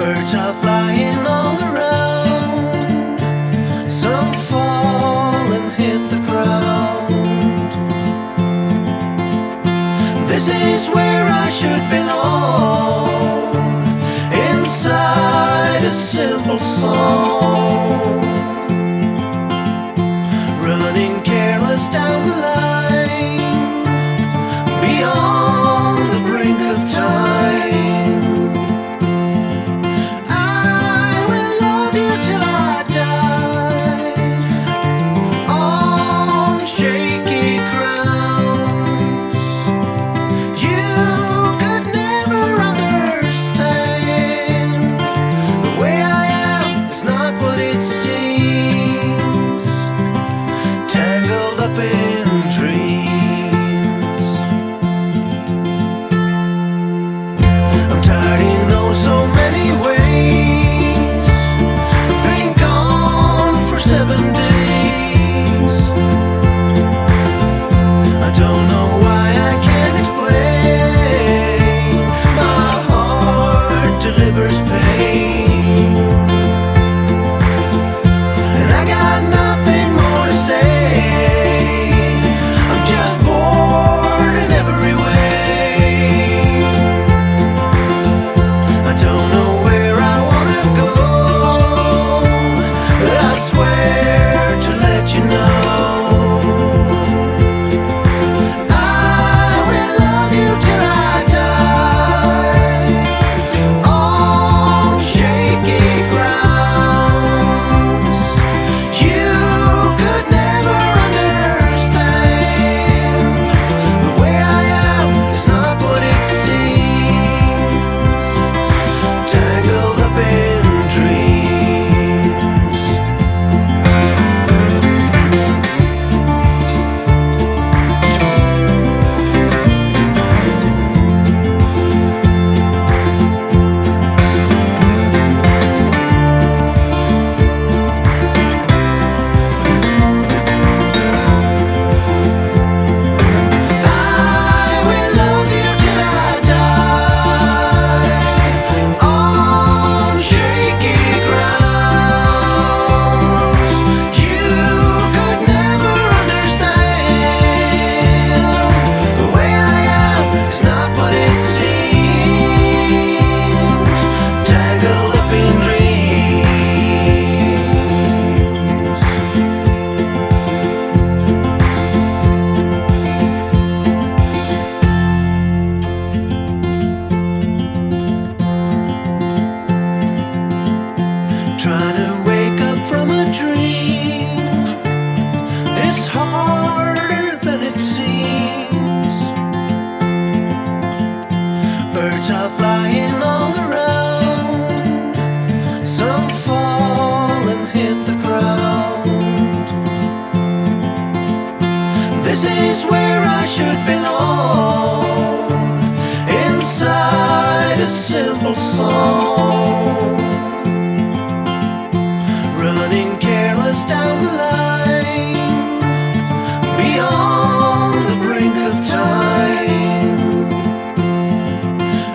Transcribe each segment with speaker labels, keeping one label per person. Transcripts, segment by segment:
Speaker 1: Birds are flying all around. Some fall and hit the ground. This is where I should belong, inside a simple song, running careless down the line, beyond the brink of time. Trying to wake up from a dream is harder than it seems. Birds are flying all around. Some fall and hit the ground. This is where I should belong, inside a simple song, running careless down the line, beyond the brink of time.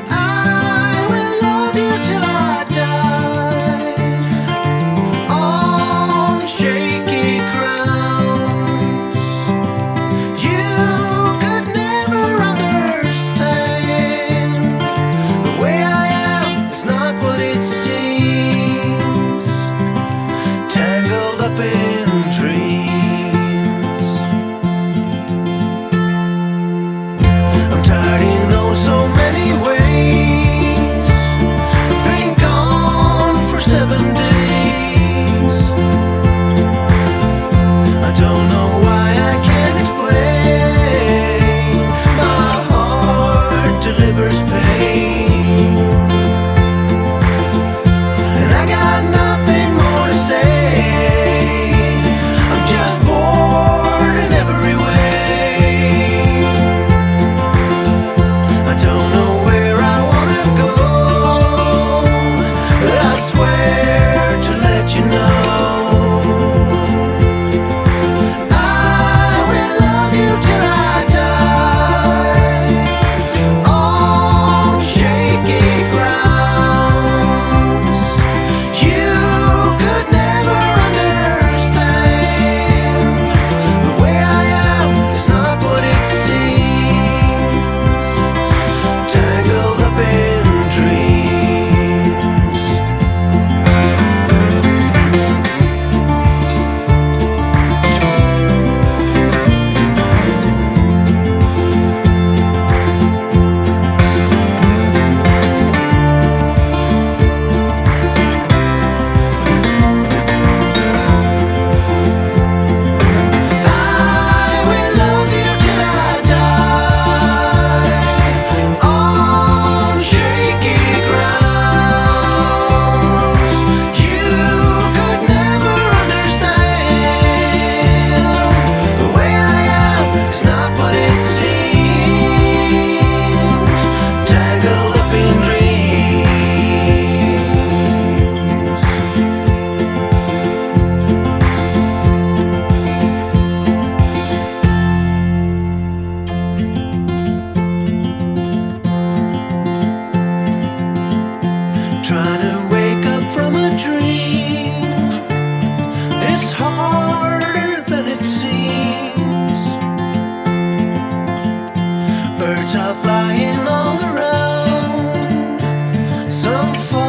Speaker 1: I will love you till I die, on shaky grounds. You could never understand. The way I am is not Trying to wake up from a dream is harder than it seems. Birds are flying all around, some far